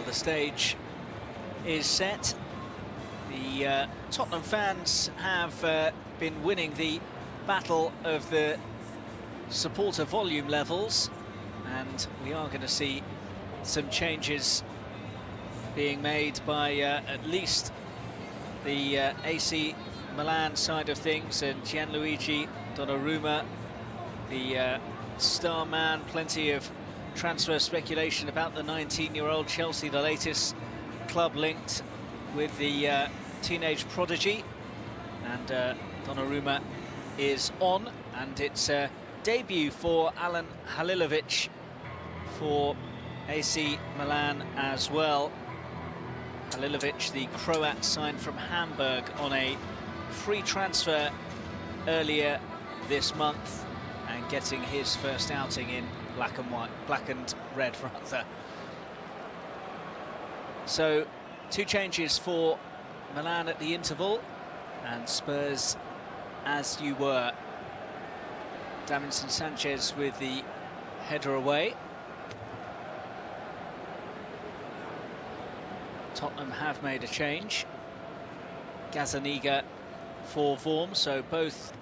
the stage is set. The Tottenham fans have been winning the battle of the supporter volume levels, and we are going to see some changes being made by at least the AC Milan side of things, and Gianluigi Donnarumma, the star man. Plenty of transfer speculation about the 19-year-old Chelsea, the latest club linked with the teenage prodigy, and Donnarumma is on, and it's a debut for Alen Halilovic for AC Milan as well. Halilovic, the Croat, signed from Hamburg on a free transfer earlier this month, and getting his first outing in black and red rather. So 2 changes for Milan at the interval, and Spurs as you were. Davinson Sanchez with the header away. Tottenham have made a change. Gazzaniga for Vorm, so both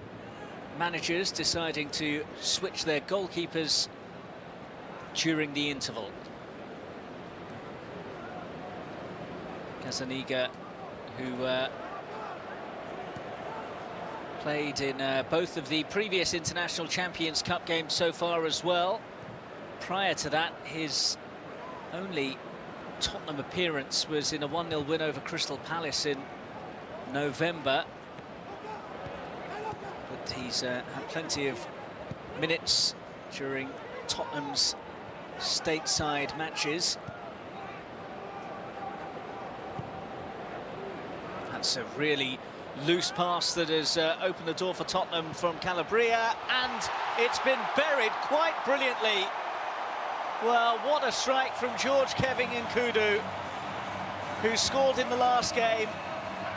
managers deciding to switch their goalkeepers during the interval. Gazzaniga, who played in both of the previous International Champions Cup games so far as well. Prior to that, his only Tottenham appearance was in a 1-0 win over Crystal Palace in November. But he's had plenty of minutes during Tottenham's stateside matches. That's a really loose pass that has opened the door for Tottenham from Calabria, and it's been buried quite brilliantly. Well, what a strike from George Kevin Nkudu, who scored in the last game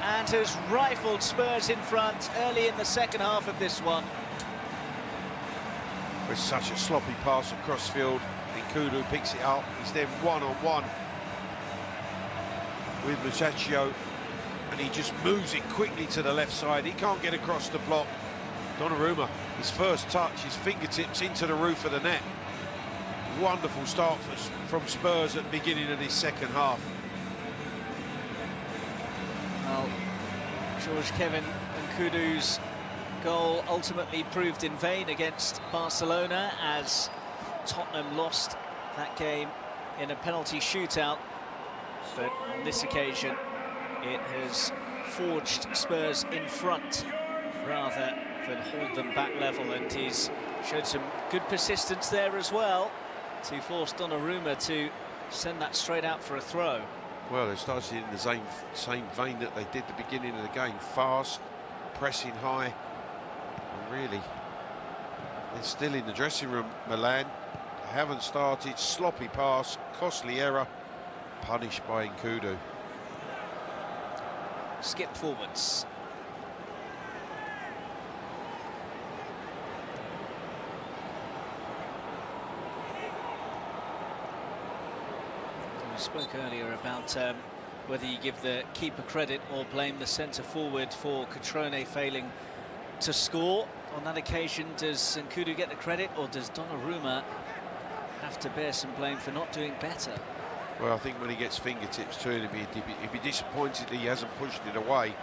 and has rifled Spurs in front early in the second half of this one. With such a sloppy pass across field, Nkudu picks it up. He's then one-on-one with Muchacho, and he just moves it quickly to the left side. He can't get across the block. Donnarumma, his first touch, his fingertips into the roof of the net. Wonderful start from Spurs at the beginning of this second half. Well, George Kevin Nkudu's goal ultimately proved in vain against Barcelona, as Tottenham lost that game in a penalty shootout. But on this occasion, it has forged Spurs in front rather than hold them back level, and he's showed some good persistence there as well to force Donnarumma to send that straight out for a throw. Well, they started in the same vein that they did at the beginning of the game. Fast, pressing high, and really, they're still in the dressing room, Milan. They haven't started. Sloppy pass, costly error, punished by Nkudu. Skip forwards. We spoke earlier about whether you give the keeper credit or blame the centre forward for Cutrone failing to score. On that occasion, does Nkudu get the credit, or does Donnarumma have to bear some blame for not doing better? Well, I think when he gets fingertips to him, he'd be disappointed that he hasn't pushed it away.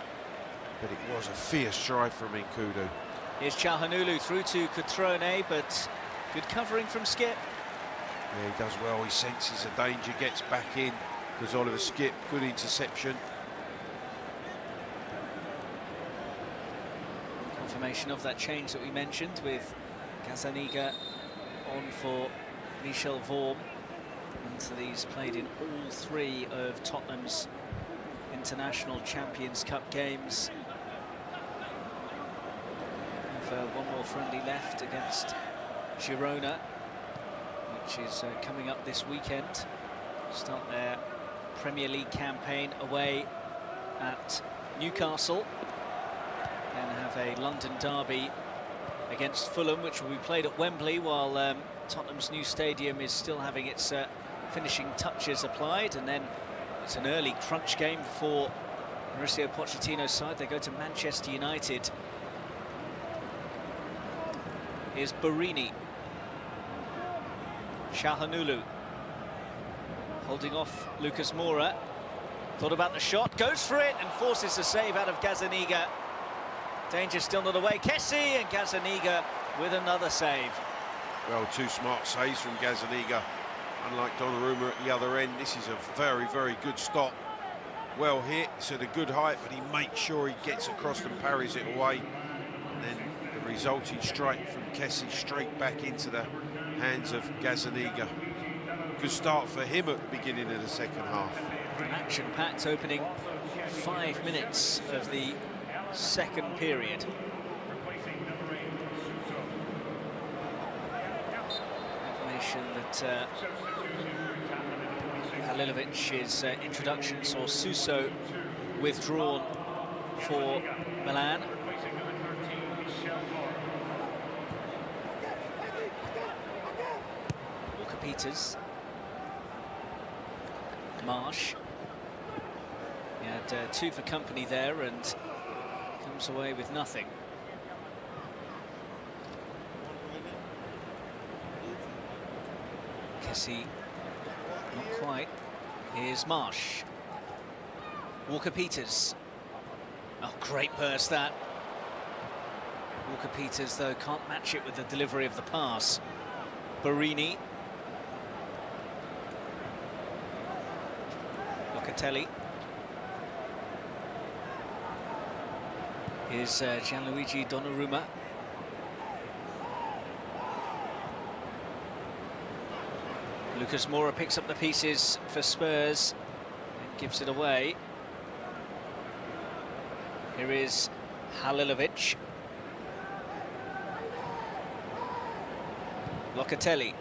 But it was a fierce drive from Nkudu. Here's Çalhanoğlu through to Cutrone, but good covering from Skip. Yeah, he does well. He senses a danger, gets back in, because Oliver Skip, good interception. Confirmation of that change that we mentioned, with Gazzaniga on for Michel Vorm. And these played in all 3 of Tottenham's International Champions Cup games. Have one more friendly left against Girona, which is coming up this weekend. Start their Premier League campaign away at Newcastle. Then have a London derby against Fulham, which will be played at Wembley, while Tottenham's new stadium is still having its finishing touches applied, and then it's an early crunch game for Mauricio Pochettino's side. They go to Manchester United. Here's Borini. Çalhanoğlu holding off Lucas Moura. Thought about the shot, goes for it and forces a save out of Gazzaniga. Danger still not away. Kessie, and Gazzaniga with another save. Well, two smart saves from Gazzaniga. Unlike Donnarumma at the other end, this is a very, very good stop. Well hit, it's at a good height, but he makes sure he gets across and parries it away. And then the resulting strike from Kessie straight back into the hands of Gazzaniga. Good start for him at the beginning of the second half. An action-packed opening 5 minutes of the second period. Information that Halilovic's introduction saw Suso withdrawn for Milan. Walker-Peters. Marsh. He had 2 for company there and comes away with nothing. Kessie, not quite. Here's Marsh. Walker-Peters. Oh, great burst that. Walker-Peters, though, can't match it with the delivery of the pass. Borini. Locatelli. Here's Gianluigi Donnarumma. Lucas Moura picks up the pieces for Spurs and gives it away. Here is Halilovic. Locatelli.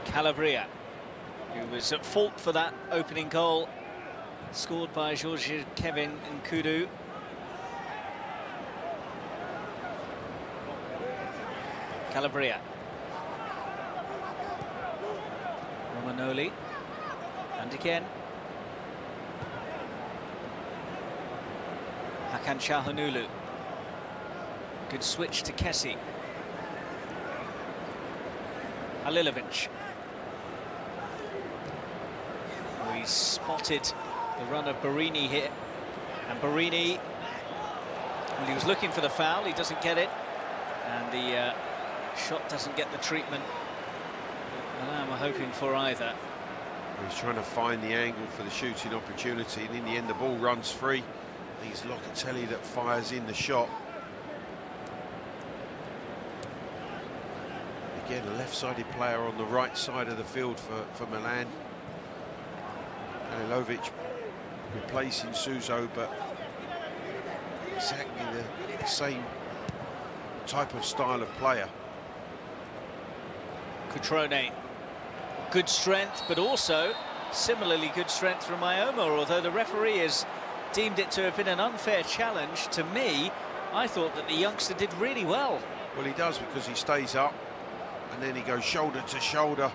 Calabria, who was at fault for that opening goal, scored by Georges Kevin Nkudu. Calabria. Romagnoli. And again. Hakan Çalhanoğlu. Good switch to Kessie. Halilovic. Oh, he's spotted the run of Borini here. And Borini, well, he was looking for the foul, he doesn't get it. And the shot doesn't get the treatment Milan were hoping for either. He's trying to find the angle for the shooting opportunity, and in the end the ball runs free. I think it's Locatelli that fires in the shot. Again, a left-sided player on the right side of the field for Milan. Halilovic replacing Suso, but exactly the same type of style of player. Cutrone, good strength, but also similarly good strength from Ioma, although the referee has deemed it to have been an unfair challenge. To me, I thought that the youngster did really well. Well, he does, because he stays up and then he goes shoulder to shoulder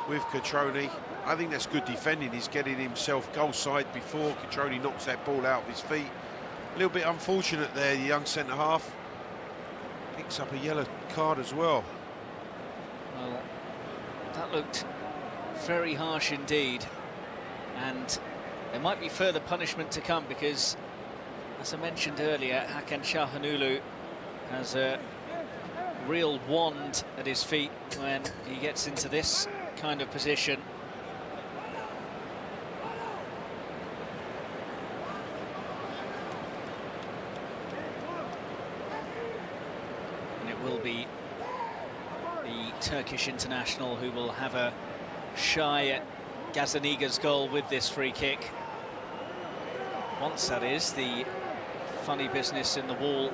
with Cutrone. I think that's good defending. He's getting himself goal side before Cutrone knocks that ball out of his feet. A little bit unfortunate there, the young centre-half. Picks up a yellow card as well. Well, that looked very harsh indeed, and there might be further punishment to come, because, as I mentioned earlier, Hakan Çalhanoğlu has a real wand at his feet when he gets into this kind of position. And it will be the Turkish international who will have a shy at Gazzaniga's goal with this free kick. Once, that is, the funny business in the wall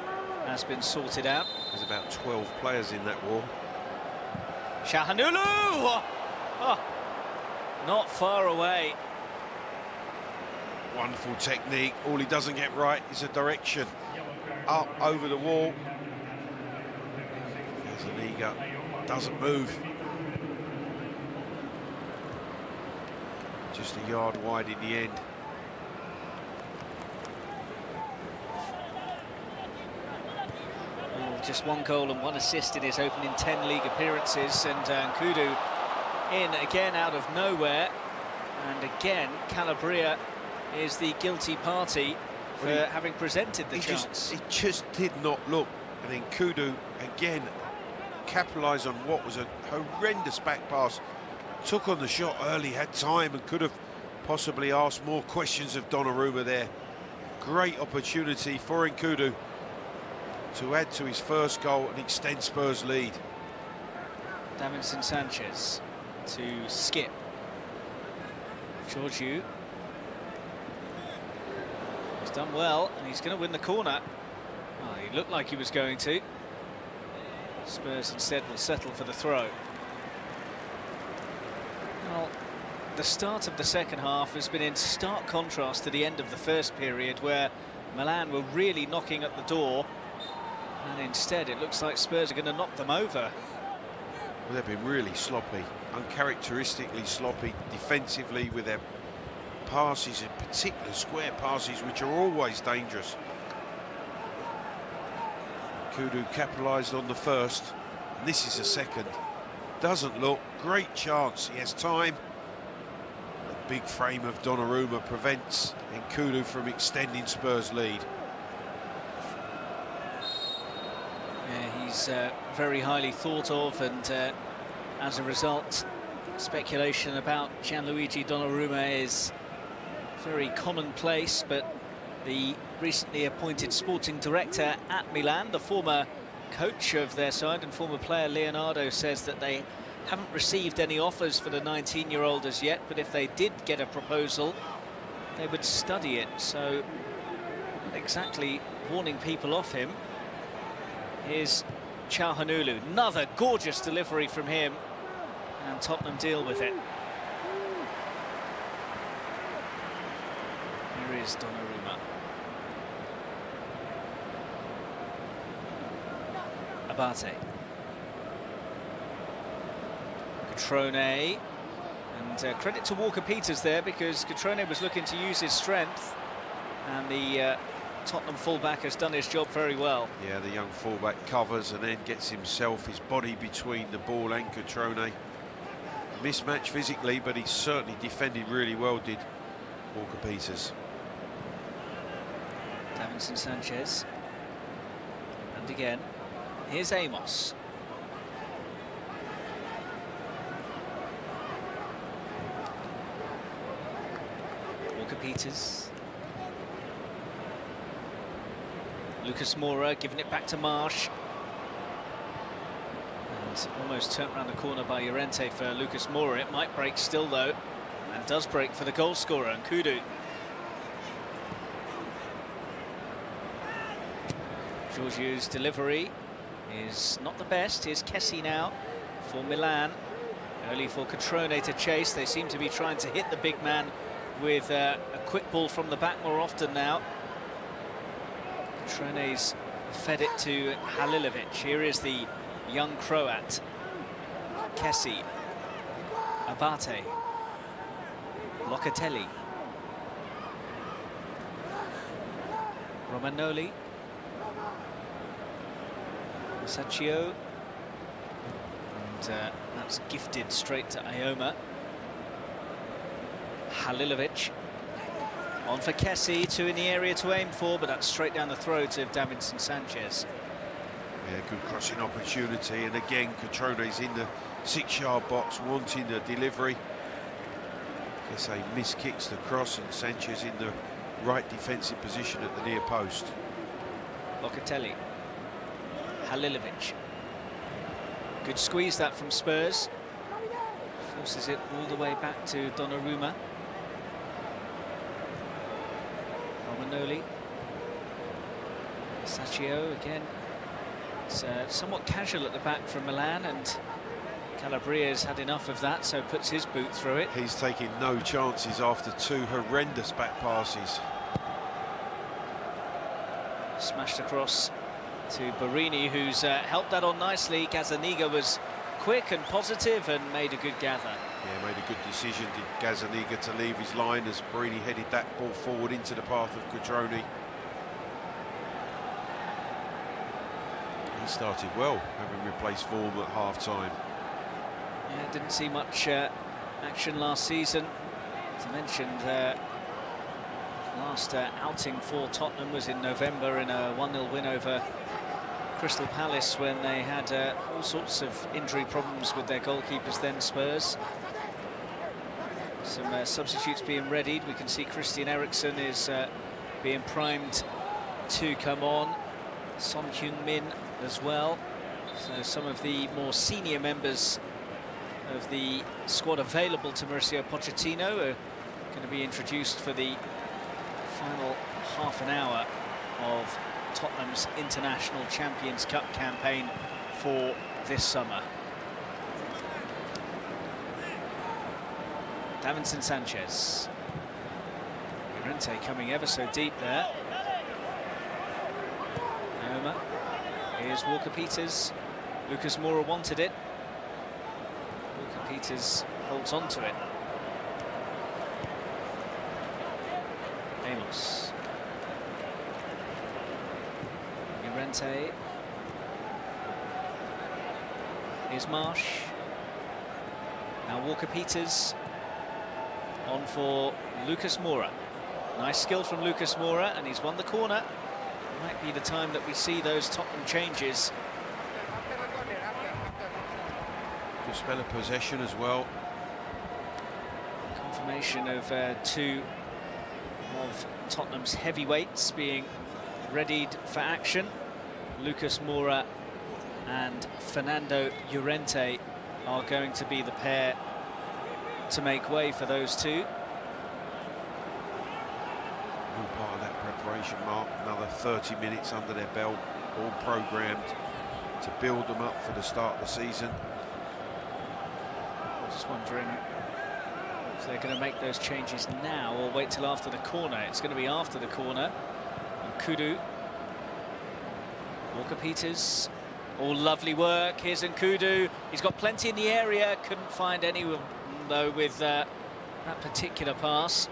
has been sorted out. There's about 12 players in that wall. Çalhanoğlu! Oh, not far away. Wonderful technique. All he doesn't get right is a direction. Up over the wall. Gazzaniga doesn't move. Just a yard wide in the end. Well, just 1 goal and 1 assist in his opening 10 league appearances, and Nkudu in again out of nowhere. And again, Calabria is the guilty party for having presented the chance. It just did not look. And then Nkudu again capitalised on what was a horrendous back pass. Took on the shot early, had time, and could have possibly asked more questions of Donnarumma there. Great opportunity for Nkudu to add to his first goal and extend Spurs' lead. Davinson Sanchez to skip. Georgiou. He's done well, and he's going to win the corner. Well, he looked like he was going to. Spurs instead will settle for the throw. Well, the start of the second half has been in stark contrast to the end of the first period, where Milan were really knocking at the door, and instead it looks like Spurs are going to knock them over. Well, they've been really sloppy, uncharacteristically sloppy defensively with their passes, in particular square passes, which are always dangerous. Kudu capitalised on the first, and this is the second. Doesn't look, great chance, he has time. The big frame of Donnarumma prevents Nkudu from extending Spurs' lead. Yeah, he's very highly thought of, and as a result, speculation about Gianluigi Donnarumma is very commonplace, but the recently appointed sporting director at Milan, the former coach of their side and former player Leonardo, says that they haven't received any offers for the 19-year-old as yet, but if they did get a proposal, they would study it. So, not exactly warning people off him. Here's Çalhanoğlu, another gorgeous delivery from him, and Tottenham deal with it. Here is Donnarumma. Abate. Cutrone. And credit to Walker-Peters there, because Cutrone was looking to use his strength, and the Tottenham fullback has done his job very well. Yeah, the young fullback covers and then gets himself, his body between the ball and Cutrone. Mismatch physically, but he certainly defended really well, did Walker-Peters. Davinson Sanchez. And again, here's Amos. Walker-Peters. Lucas Moura giving it back to Marsh. And almost turned around the corner by Llorente for Lucas Moura. It might break still though, and does break for the goal scorer, Nkudu. Georgiou's delivery is not the best. Here's Kessie now for Milan. Early for Cutrone to chase. They seem to be trying to hit the big man with a quick ball from the back more often now. Cutrone's fed it to Halilovic. Here is the young Croat. Kessie. Abate. Locatelli. Romagnoli. Sacchio, and that's gifted straight to Ioma. Halilovic on for Kessie, 2 in the area to aim for, but that's straight down the throat of Davinson Sanchez. Yeah, good crossing opportunity, and again Cutrone's in the 6-yard box wanting the delivery. Kessie miskicks the cross, and Sanchez in the right defensive position at the near post. Locatelli. Halilovic. Good squeeze that from Spurs. Forces it all the way back to Donnarumma. Romagnoli. Sacchio again. It's somewhat casual at the back from Milan, and Calabria's had enough of that, so puts his boot through it. He's taking no chances after 2 horrendous back passes. Smashed across to Barini, who's helped that on nicely. Gazzaniga was quick and positive and made a good gather. Yeah, made a good decision, did Gazzaniga, to leave his line as Barini headed that ball forward into the path of Quadroni. He started well, having replaced Vorm at half-time. Yeah, didn't see much action last season. As I mentioned, last outing for Tottenham was in November in a 1-0 win over Crystal Palace, when they had all sorts of injury problems with their goalkeepers, then Spurs. Some substitutes being readied. We can see Christian Eriksen is being primed to come on. Son Heung-min as well. So some of the more senior members of the squad available to Mauricio Pochettino are going to be introduced for the final half an hour of Tottenham's International Champions Cup campaign for this summer. Davinson Sanchez. Llorente coming ever so deep there. Naoma. Here's Walker Peters. Lucas Moura wanted it. Walker Peters holds on to it. Amos. Llorente. Here's Marsh. Now Walker Peters on for Lucas Moura. Nice skill from Lucas Moura, and he's won the corner. Might be the time that we see those Tottenham changes. Good spell of possession as well. Confirmation of two of Tottenham's heavyweights being readied for action. Lucas Moura and Fernando Llorente are going to be the pair to make way for those two. All part of that preparation, Mark. Another 30 minutes under their belt, all programmed to build them up for the start of the season. Just wondering if they're going to make those changes now or wait till after the corner. It's going to be after the corner. And Kudu. Walker Peters. All lovely work. Here's Nkudu. He's got plenty in the area. Couldn't find anyone, though, with that particular pass.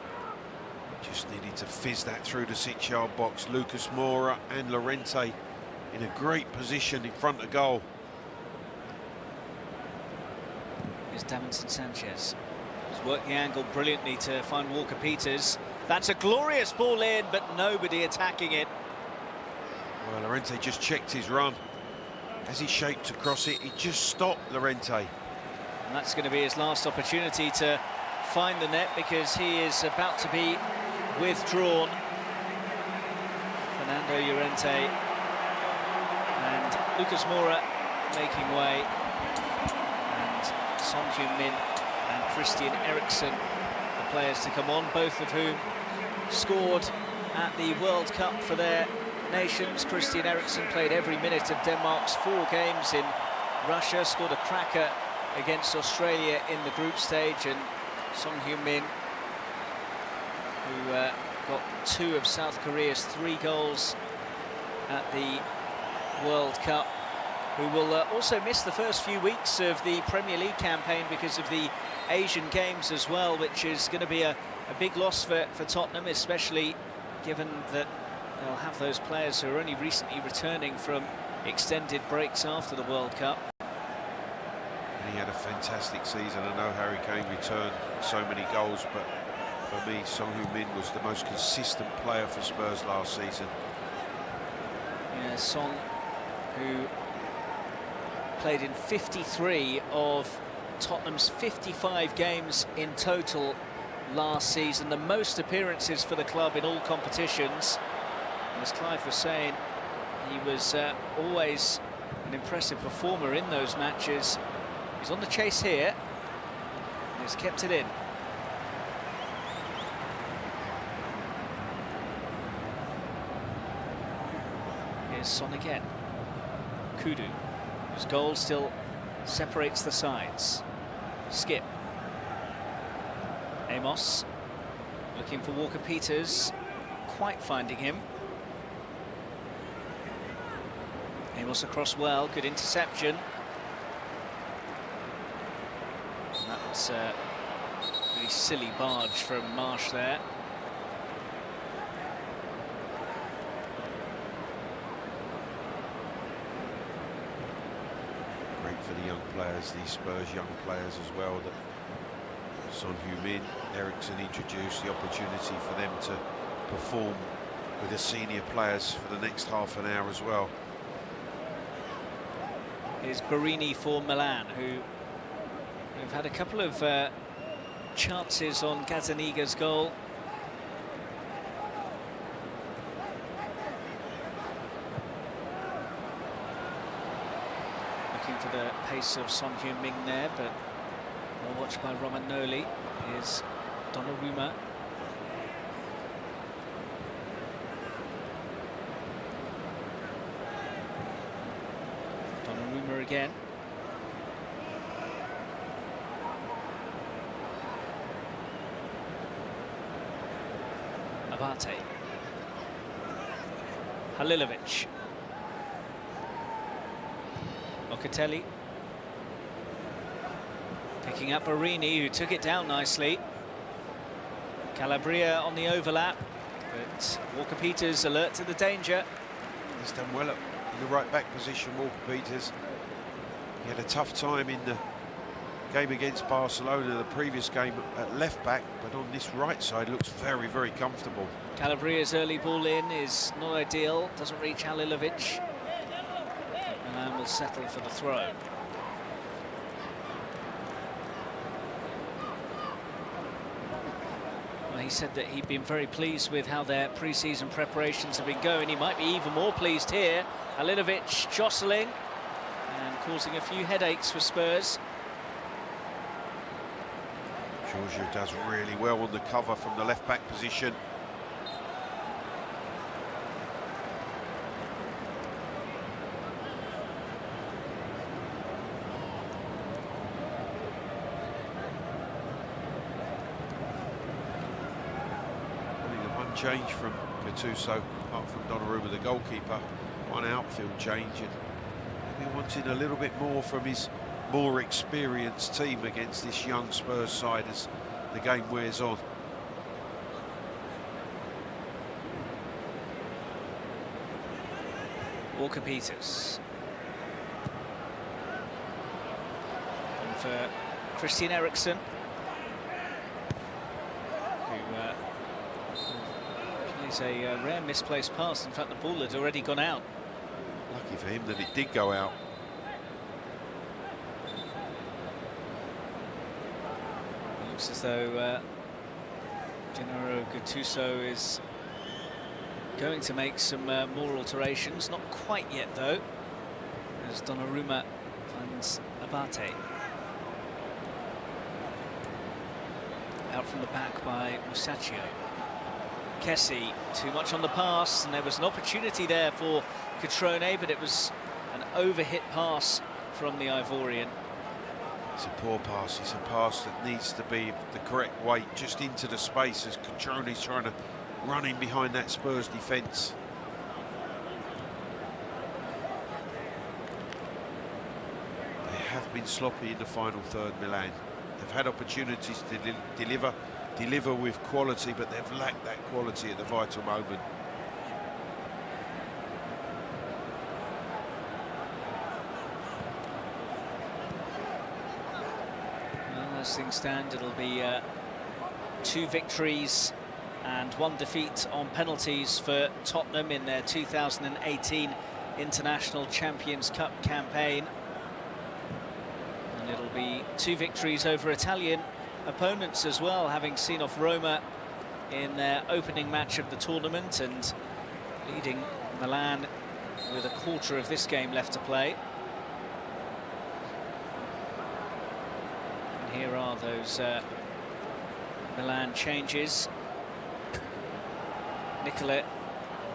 Just needed to fizz that through the 6-yard box. Lucas Moura and Llorente in a great position in front of goal. Here's Davinson Sanchez. He's worked the angle brilliantly to find Walker Peters. That's a glorious ball in, but nobody attacking it. Well, Llorente just checked his run. As he shaped to cross it, he just stopped Llorente. And that's going to be his last opportunity to find the net, because he is about to be withdrawn. Fernando Llorente and Lucas Moura making way, and Son Heung-min and Christian Eriksen, the players to come on, both of whom scored at the World Cup for their nations. Christian Eriksen played every minute of Denmark's 4 games in Russia, scored a cracker against Australia in the group stage, and Son Heung-min, who got 2 of South Korea's 3 goals at the World Cup, who will also miss the first few weeks of the Premier League campaign because of the Asian Games as well, which is going to be a big loss for Tottenham, especially given that they'll have those players who are only recently returning from extended breaks after the World Cup. And he had a fantastic season. I know Harry Kane returned so many goals, but for me, Son Heung-min was the most consistent player for Spurs last season. Yeah, Son, who played in 53 of Tottenham's 55 games in total last season, the most appearances for the club in all competitions. And as Clive was saying, he was always an impressive performer in those matches. He's on the chase here, and he's kept it in. Here's Son again. Kudu, whose goal still separates the sides. Skip. Amos, looking for Walker Peters, quite finding him. Amos across well, good interception. It's a really silly barge from Marsh there. Great for the young players, these Spurs young players as well, that Son Heung-min, Eriksen introduced, the opportunity for them to perform with the senior players for the next half an hour as well. Is Barini for Milan, who've had a couple of chances on Gazzaniga's goal. Looking for the pace of Son Heung-min there, but well watched by Romagnoli is Donnarumma. Donnarumma again. Abate. Halilovic. Locatelli. Picking up Barini, who took it down nicely. Calabria on the overlap, but Walker-Peters alert to the danger. He's done well in the right back position, Walker-Peters. He had a tough time in the game against Barcelona, the previous game at left back, but on this right side looks very, very comfortable. Calabria's early ball in is not ideal, doesn't reach Halilovic. Milan will settle for the throw. Well, he said that he'd been very pleased with how their pre-season preparations have been going. He might be even more pleased here. Halilovic jostling and causing a few headaches for Spurs. Giorgio does really well on the cover from the left back position. Change from Gattuso, apart from Donnarumma, the goalkeeper. One outfield change, and maybe wanting a little bit more from his more experienced team against this young Spurs side as the game wears on. Walker-Peters. And for Christian Eriksen, it's a rare misplaced pass. In fact, the ball had already gone out. Lucky for him that it did go out. It looks as though Gennaro Gattuso is going to make some more alterations. Not quite yet, though, as Donnarumma finds Abate. Out from the back by Musacchio. Kessie, too much on the pass, and there was an opportunity there for Cutrone, but it was an overhit pass from the Ivorian. It's a poor pass. It's a pass that needs to be the correct weight, just into the space as Cutrone's trying to run in behind that Spurs defence. They have been sloppy in the final third, Milan. They've had opportunities to deliver with quality, but they've lacked that quality at the vital moment. Well, as things stand, it'll be 2 victories and 1 defeat on penalties for Tottenham in their 2018 International Champions Cup campaign. And it'll be 2 victories over Italian opponents as well, having seen off Roma in their opening match of the tournament and leading Milan with a quarter of this game left to play. And here are those Milan changes. Nikola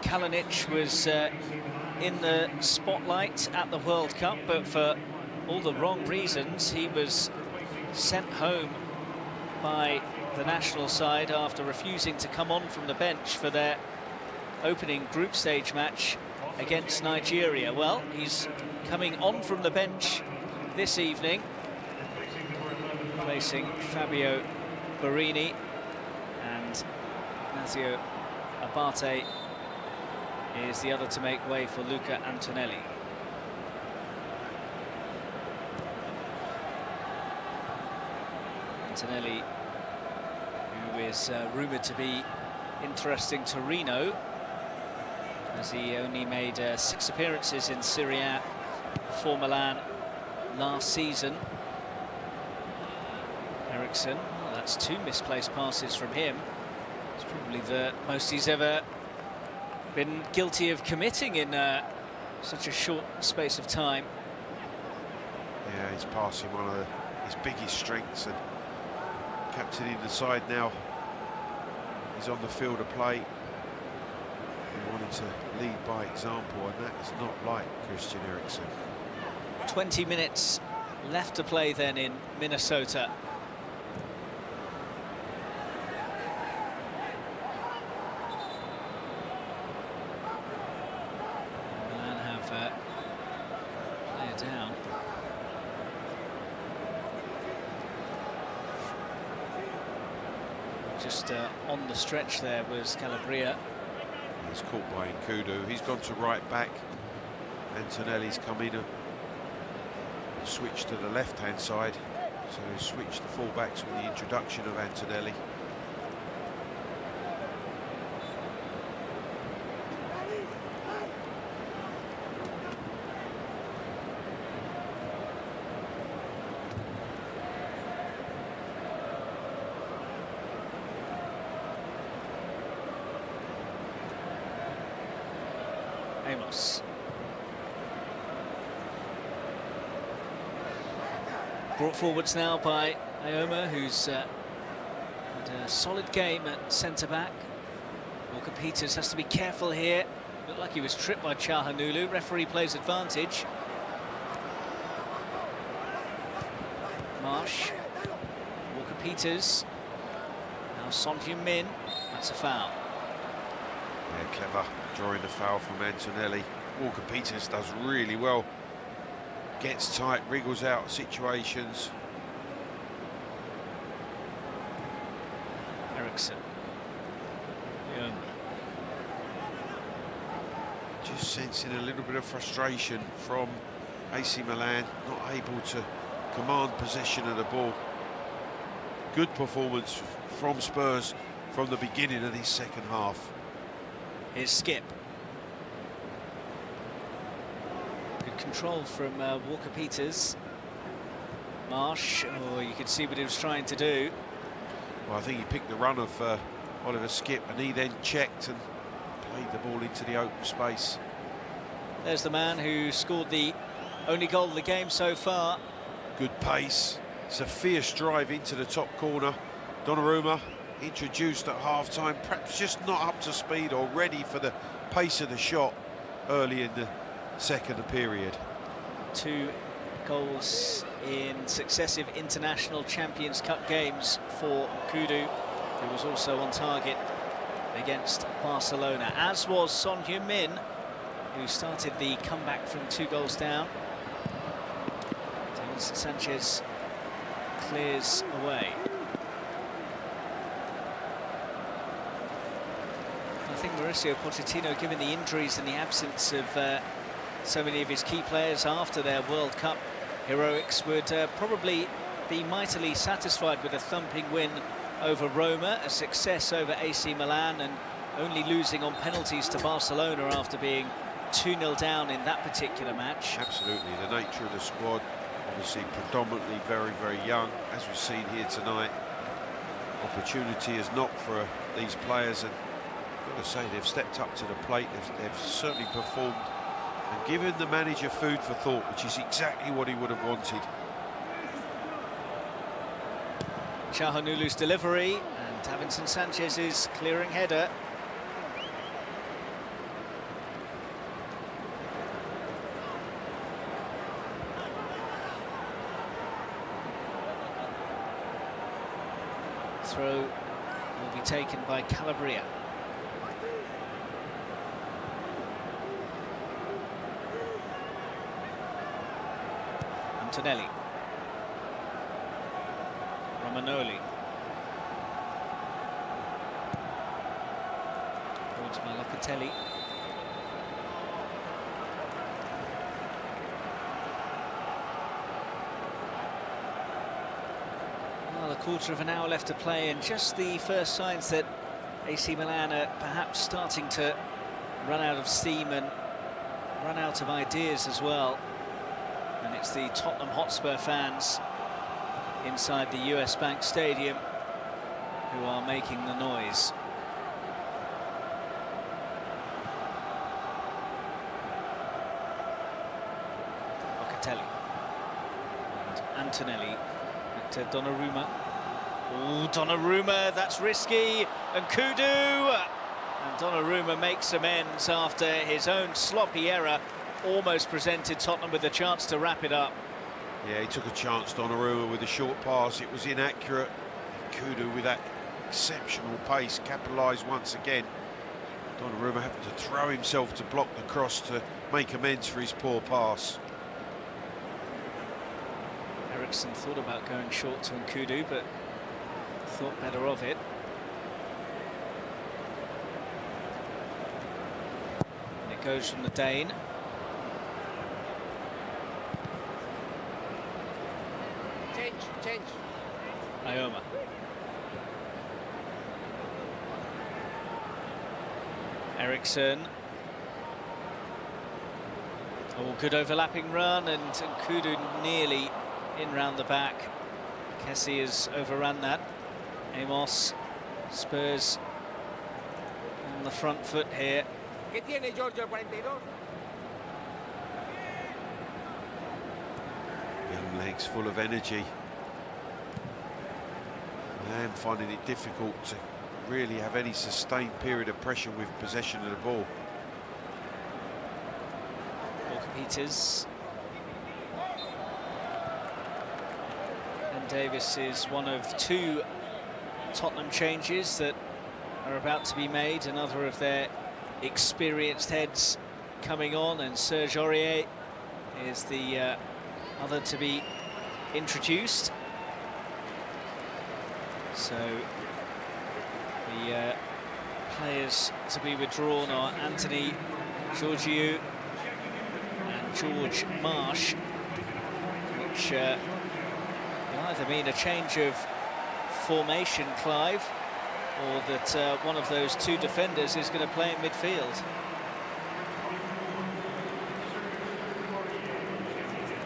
Kalinic was in the spotlight at the World Cup, but for all the wrong reasons. He was sent home by the national side after refusing to come on from the bench for their opening group stage match against Nigeria. Well, he's coming on from the bench this evening replacing Fabio Barini, and Ignazio Abate is the other to make way for Luca Antonelli. Antonelli, who is rumoured to be interesting Torino, as he only made 6 appearances in Serie A for Milan last season. Eriksson, well, that's 2 misplaced passes from him. It's probably the most he's ever been guilty of committing in such a short space of time. Yeah, he's passing one of his biggest strengths, and captaining the side now. He's on the field of play. He wanted to lead by example, and that is not like Christian Eriksen. 20 minutes left to play then in Minnesota. Milan have player down. Just on the stretch there was Calabria. He's caught by Nkudu. He's gone to right back. Antonelli's come in and switched to the left-hand side. So he switched the full-backs with the introduction of Antonelli. Amos. Brought forwards now by Ioma, who's had a solid game at centre-back. Walker Peters has to be careful here. Looked like he was tripped by Çalhanoğlu. Referee plays advantage. Marsh. Walker Peters. Now Son Heung-min. That's a foul. Yeah, clever drawing the foul from Antonelli. Walker Peters does really well. Gets tight, wriggles out situations. Eriksson. Yeah. Just sensing a little bit of frustration from AC Milan, not able to command possession of the ball. Good performance from Spurs from the beginning of this second half. Here's Skip. Good control from Walker Peters. Marsh, oh, you could see what he was trying to do. Well, I think he picked the run of Oliver Skip, and he then checked and played the ball into the open space. There's the man who scored the only goal of the game so far. Good pace. It's a fierce drive into the top corner. Donnarumma introduced at half-time, perhaps just not up to speed or ready for the pace of the shot early in the second period. 2 goals in successive International Champions Cup games for Nkudu, who was also on target against Barcelona, as was Son Heung-min, who started the comeback from 2 goals down. Davinson Sanchez clears away. I think Mauricio Pochettino, given the injuries and the absence of so many of his key players after their World Cup heroics, would probably be mightily satisfied with a thumping win over Roma, a success over AC Milan, and only losing on penalties to Barcelona after being 2-0 down in that particular match. Absolutely, the nature of the squad, obviously predominantly very, very young, as we've seen here tonight. Opportunity is knocked for these players, and I've got to say, they've stepped up to the plate. They've certainly performed and given the manager food for thought, which is exactly what he would have wanted. Çalhanoğlu's delivery, and Davinson Sanchez's clearing header. Throw will be taken by Calabria. Antonelli. Romagnoli. Towards Locatelli. Well, a quarter of an hour left to play, and just the first signs that AC Milan are perhaps starting to run out of steam and run out of ideas as well. And it's the Tottenham Hotspur fans inside the US Bank Stadium who are making the noise. Locatelli and Antonelli to Donnarumma. Oh, Donnarumma, that's risky, and Kudu, and Donnarumma makes amends after his own sloppy error almost presented Tottenham with a chance to wrap it up. Yeah, he took a chance, Donnarumma, with a short pass. It was inaccurate. Kudu, with that exceptional pace, capitalised once again. Donnarumma having to throw himself to block the cross to make amends for his poor pass. Eriksson thought about going short to Kudu, but thought better of it. And it goes from the Dane. Change. Ioma. Eriksson. Oh, good overlapping run, and Kudu nearly in round the back. Kessie has overrun that. Amos, Spurs on the front foot here. ¿Qué tiene Giorgio 42? Young legs full of energy. And finding it difficult to really have any sustained period of pressure with possession of the ball. Walker Peters. And Davis is one of two Tottenham changes that are about to be made. Another of their experienced heads coming on, and Serge Aurier is the other to be introduced. So the players to be withdrawn are Anthony Georgiou and George Marsh, which will either mean a change of formation, Clive, or that one of those two defenders is going to play in midfield.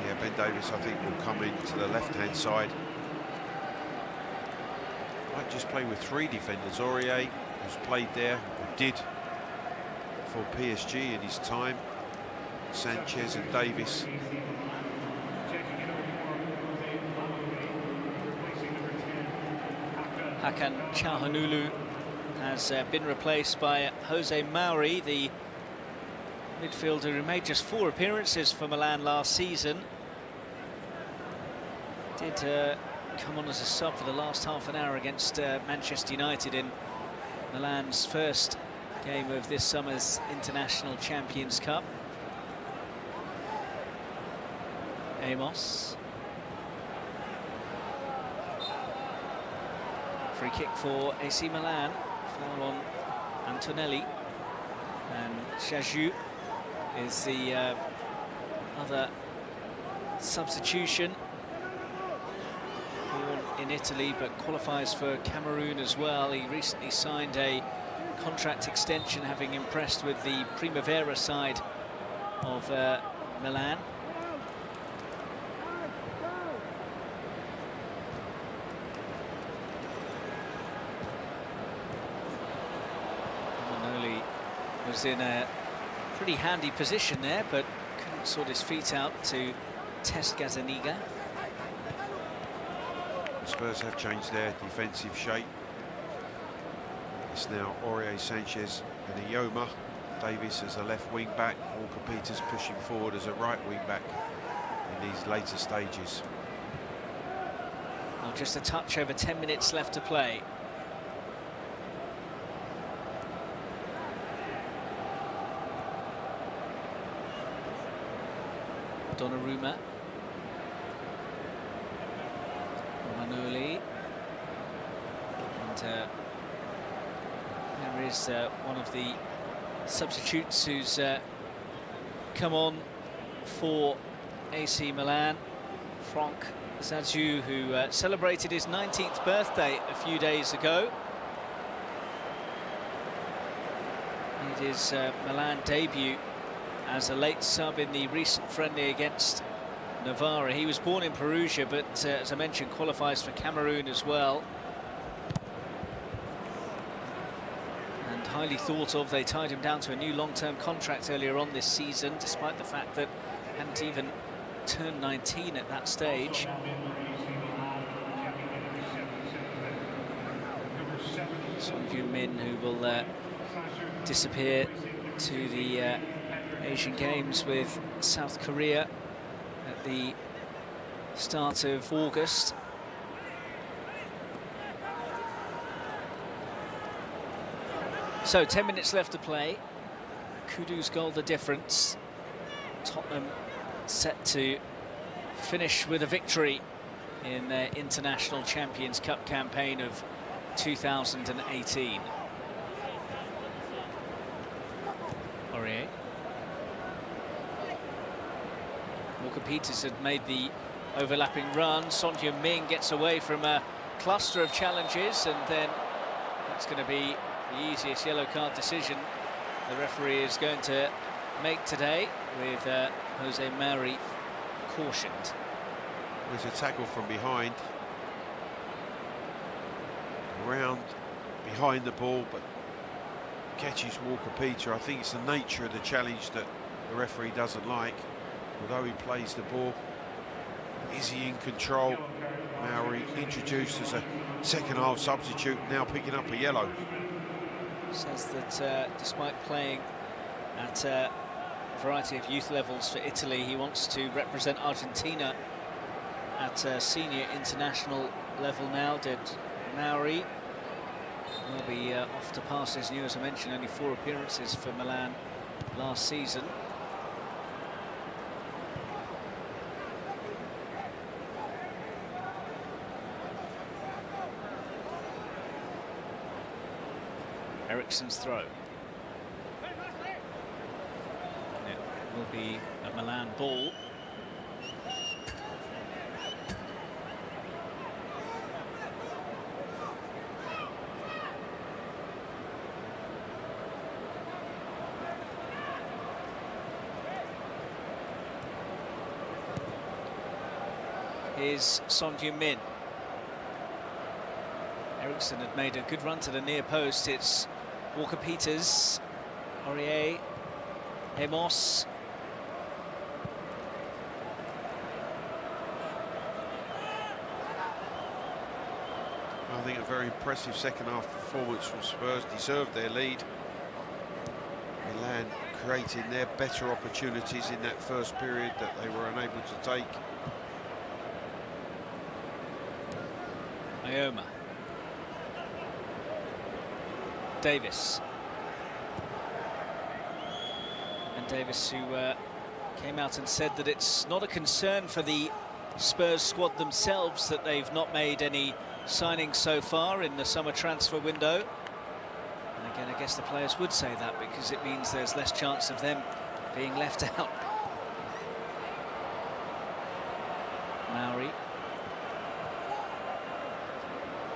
Yeah, Ben Davis, I think, will come into the left-hand side. Might just play with three defenders. Aurier, who's played there, or did for PSG in his time. Sanchez and Davis. Hakan Çalhanoğlu has been replaced by Jose Mauri, the midfielder who made just 4 appearances for Milan last season. Did come on as a sub for the last half an hour against Manchester United in Milan's first game of this summer's International Champions Cup. Amos. Free kick for AC Milan. Foul on Antonelli. And Chaju is the other substitution. Born in Italy but qualifies for Cameroon as well. He recently signed a contract extension, having impressed with the Primavera side of Milan. Was in a pretty handy position there, but couldn't sort his feet out to test Gazzaniga. Spurs have changed their defensive shape. It's now Aurier, Sanchez and Ioma. Davis as a left wing back. Walker Peters pushing forward as a right wing back in these later stages. Well, just a touch over 10 minutes left to play. Donnarumma. Romagnoli. there is one of the substitutes who's come on for AC Milan, Franck Zazu, who celebrated his 19th birthday a few days ago. Made his Milan debut as a late sub in the recent friendly against Navarra. He was born in Perugia, but as I mentioned, qualifies for Cameroon as well. And highly thought of. They tied him down to a new long-term contract earlier on this season, despite the fact that he hadn't even turned 19 at that stage. Son Heung-min, who will disappear to the Asian Games with South Korea at the start of August. So 10 minutes left to play. Kudu's goal the difference. Tottenham set to finish with a victory in their International Champions Cup campaign of 2018. Aurier. Walker-Peters had made the overlapping run. Son Heung-min gets away from a cluster of challenges, and then that's going to be the easiest yellow card decision the referee is going to make today, with Jose Mari cautioned. There's a tackle from behind, around behind the ball, but catches Walker-Peters. I think it's the nature of the challenge that the referee doesn't like. Although he plays the ball, is he in control? Maori introduced as a second-half substitute, now picking up a yellow. Says that despite playing at a variety of youth levels for Italy, he wants to represent Argentina at a senior international level now. Did Maori. Will be off to pass his new, as I mentioned, only 4 appearances for Milan last season. Eriksen's throw. It will be a Milan ball. Is Son Heung-min. Eriksen had made a good run to the near post. It's Walker-Peters, Aurier, Amos. I think a very impressive second-half performance from Spurs. Deserved their lead. Milan creating their better opportunities in that first period that they were unable to take. Ioma. Davis. And Davis, who came out and said that it's not a concern for the Spurs squad themselves that they've not made any signings so far in the summer transfer window. And again, I guess the players would say that because it means there's less chance of them being left out. Maori.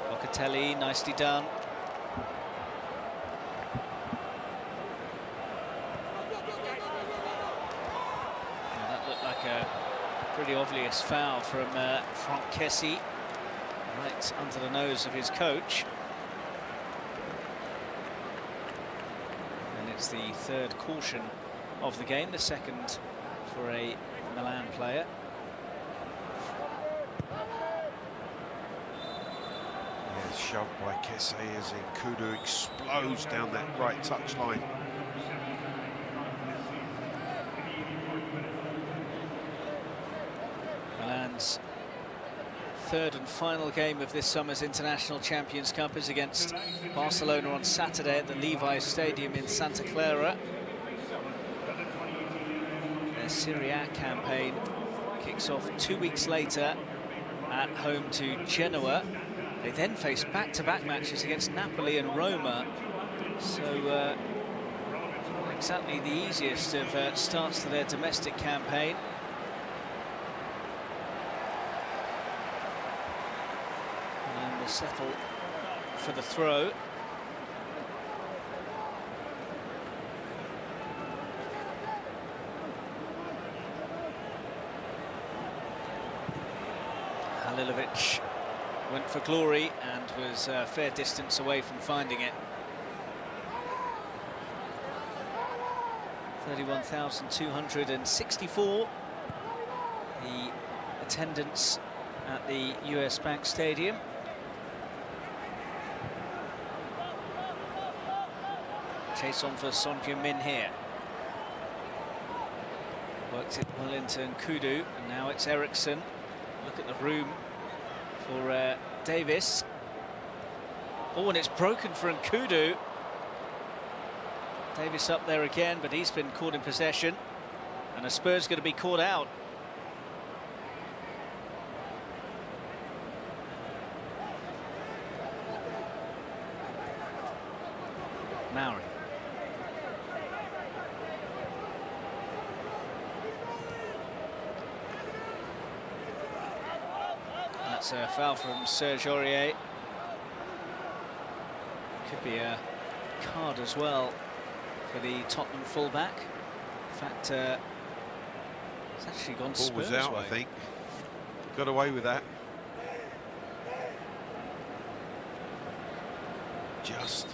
Locatelli, nicely done. A pretty obvious foul from Franck Kessie, right under the nose of his coach. And it's the 3rd caution of the game, the 2nd for a Milan player. Yeah, shoved by Kessie as Kudu explodes down that right touchline. Milan's 3rd and final game of this summer's International Champions Cup is against Barcelona on Saturday at the Levi Stadium in Santa Clara. Their Serie A campaign kicks off 2 weeks later at home to Genoa. They then face back-to-back matches against Napoli and Roma, so not exactly the easiest of starts to their domestic campaign. And will settle for the throw. Halilovic went for glory and was a fair distance away from finding it. 31,264, the attendance at the US Bank Stadium. Chase on for Son Heung-min here. Worked it well into Nkudu, and now it's Eriksson. Look at the room for Davis. Oh, and it's broken for Nkudu. Davis up there again, but he's been caught in possession, and a Spur's going to be caught out. Mauri. That's a foul from Serge Aurier. Could be a card as well for the Tottenham fullback. In fact, it's actually gone Spurs' Ball was out, way. I think. Got away with that. Just.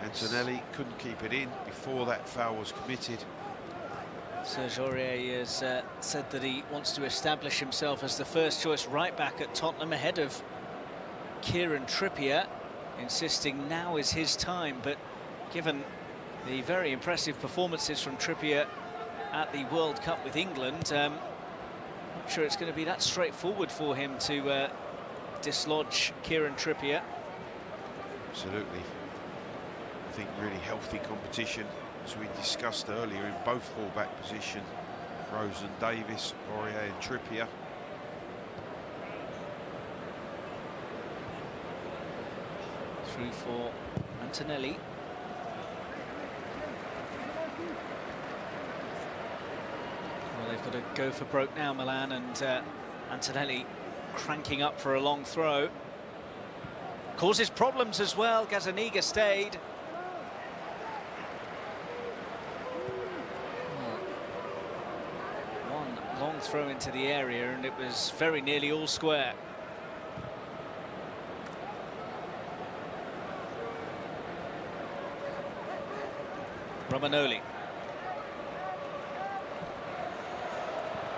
Antonelli couldn't keep it in before that foul was committed. Serge Aurier has said that he wants to establish himself as the first choice right back at Tottenham ahead of Kieran Trippier, insisting now is his time, but given the very impressive performances from Trippier at the World Cup with England, not sure it's going to be that straightforward for him to dislodge Kieran Trippier. Absolutely. I think really healthy competition, as we discussed earlier, in both full-back position. Rose and Davis, Aurier and Trippier. Through for Antonelli. Well, they've got to go for broke now, Milan, and Antonelli cranking up for a long throw. Causes problems as well. Gazzaniga stayed. One long throw into the area, and it was very nearly all square. Romagnoli.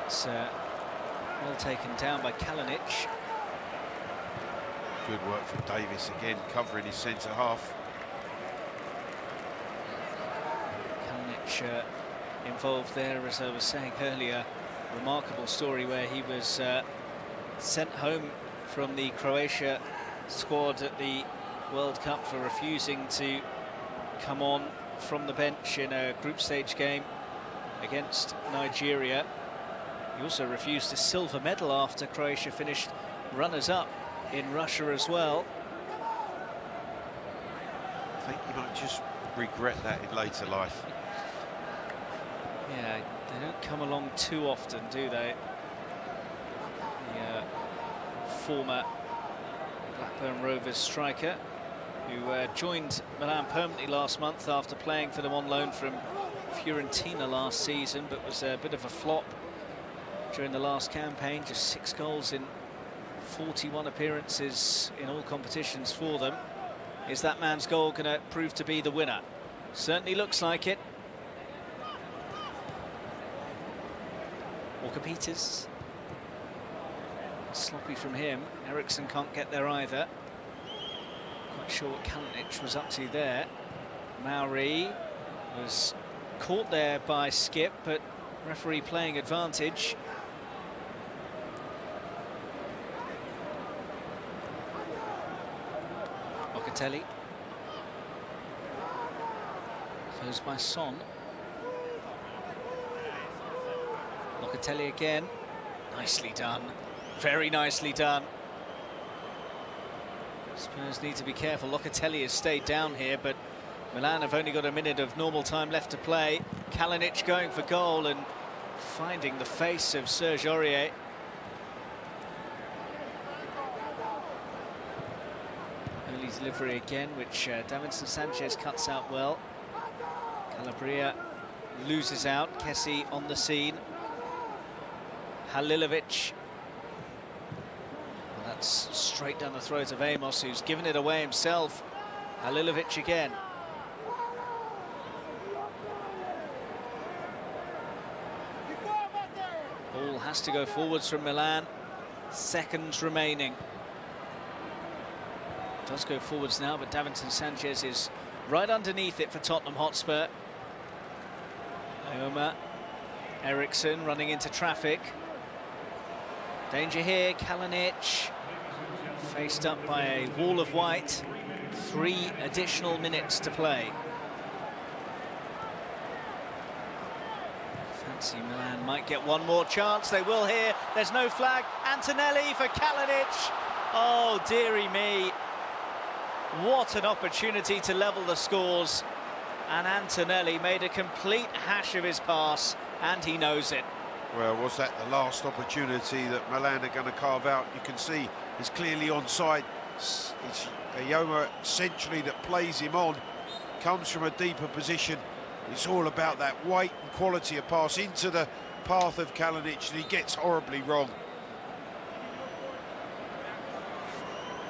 It's well taken down by Kalinic. Good work from Davis again, covering his centre half. Kalinic involved there, as I was saying earlier. Remarkable story where he was sent home from the Croatia squad at the World Cup for refusing to come on from the bench in a group stage game against Nigeria. He also refused a silver medal after Croatia finished runners-up in Russia as well. I think he might just regret that in later life. Yeah, they don't come along too often, do they? The former Blackburn Rovers striker, who joined Milan permanently last month after playing for them on loan from Fiorentina last season, but was a bit of a flop during the last campaign. Just 6 goals in 41 appearances in all competitions for them. Is that man's goal going to prove to be the winner? Certainly looks like it. Walker-Peters. Sloppy from him. Eriksson can't get there either. Quite sure what Kalinic was up to there. Mauri was caught there by Skip, but referee playing advantage. Locatelli. Closed by Son. Locatelli again. Nicely done. Very nicely done. Spurs need to be careful. Locatelli has stayed down here, but Milan have only got a minute of normal time left to play. Kalinic going for goal and finding the face of Serge Aurier. Early delivery again, which Davinson Sanchez cuts out well. Calabria loses out. Kessie on the scene. Halilovic. Well, that's straight down the throat of Amos, who's given it away himself. Halilovic again. Ball has to go forwards from Milan. Seconds remaining. Does go forwards now, but Davinson Sanchez is right underneath it for Tottenham Hotspur. Ioma, Eriksson running into traffic. Danger here, Kalinic. Faced up by a wall of white. 3 additional minutes to play. Fancy Milan might get one more chance. They will here. There's no flag. Antonelli for Kalinic. Oh, dearie me. What an opportunity to level the scores. And Antonelli made a complete hash of his pass, and he knows it. Well, was that the last opportunity that Milan are going to carve out? You can see he's clearly onside. It's Ioma centrally that plays him on. Comes from a deeper position. It's all about that weight and quality of pass into the path of Kalinic, and he gets horribly wrong.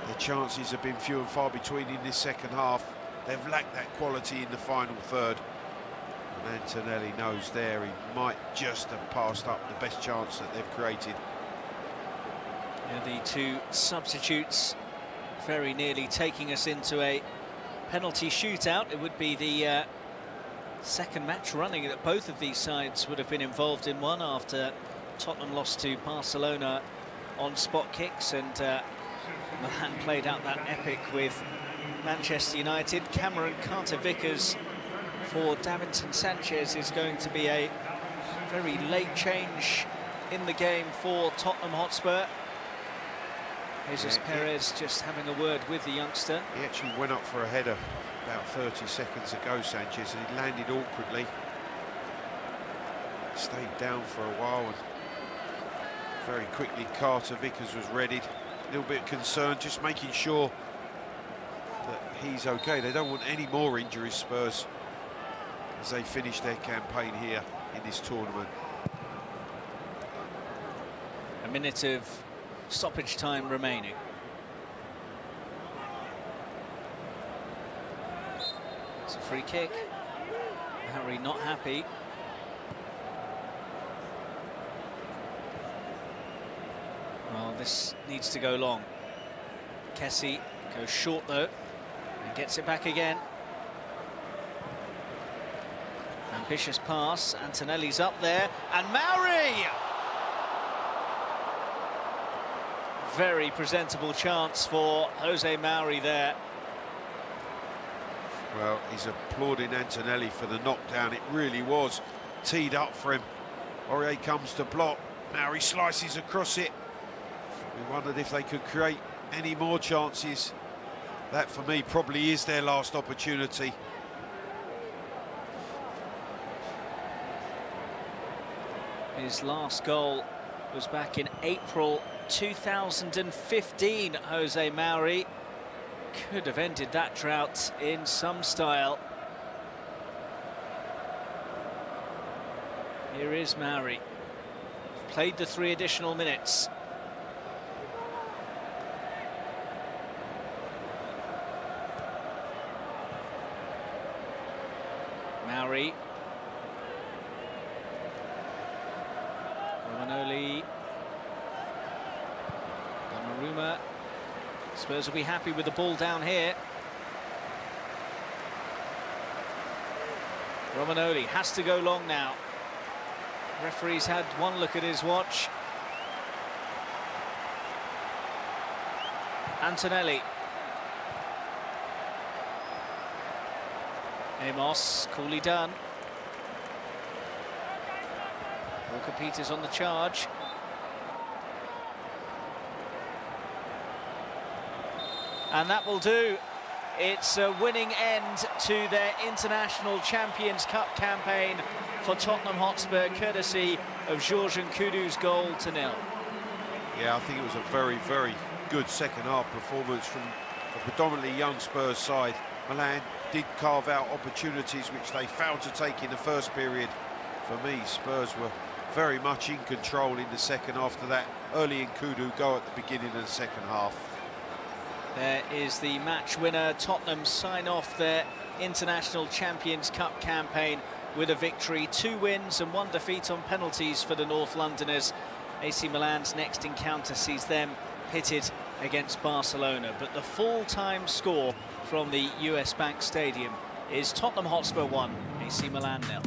The chances have been few and far between in this second half. They've lacked that quality in the final third. And Antonelli knows there he might just have passed up the best chance that they've created. Yeah, the 2 substitutes very nearly taking us into a penalty shootout. It would be the second match running that both of these sides would have been involved in, one after Tottenham lost to Barcelona on spot kicks, and Milan played out that epic with Manchester United. Cameron Carter-Vickers for Davinson Sanchez is going to be a very late change in the game for Tottenham Hotspur. Jesus Perez just having a word with the youngster. He actually went up for a header about 30 seconds ago, Sanchez, and he landed awkwardly. Stayed down for a while, and very quickly Carter-Vickers was readied. A little bit concerned, just making sure that he's okay. They don't want any more injuries, Spurs, as they finish their campaign here in this tournament. A minute of stoppage time remaining. It's a free kick. Harry not happy. Well, this needs to go long. Kessie goes short though, and gets it back again. Ambitious pass, Antonelli's up there, and Mauri! Very presentable chance for Jose Mauri there. Well, he's applauding Antonelli for the knockdown. It really was teed up for him. Aurier comes to block, Mauri slices across it. We wondered if they could create any more chances. That, for me, probably is their last opportunity. His last goal was back in April 2015, Jose Mauri. Could have ended that drought in some style. Here is Mauri. Played the 3 additional minutes. Mauri. Romagnoli. Donnarumma. Spurs will be happy with the ball down here. Romagnoli has to go long now. Referee's had one look at his watch. Antonelli. Amos, coolly done. Walker-Peters on the charge. And that will do. It's a winning end to their International Champions Cup campaign for Tottenham Hotspur, courtesy of Georges Nkudu's goal to nil. Yeah, I think it was a very, very good second half performance from a predominantly young Spurs side. Milan did carve out opportunities which they failed to take in the first period. For me, Spurs were very much in control in the second after that early Nkudu goal at the beginning of the second half. There is the match winner. Tottenham sign off their International Champions Cup campaign with a victory. 2 wins and 1 defeat on penalties for the North Londoners. AC Milan's next encounter sees them pitted against Barcelona. But the full-time score from the US Bank Stadium is Tottenham Hotspur 1, AC Milan 0.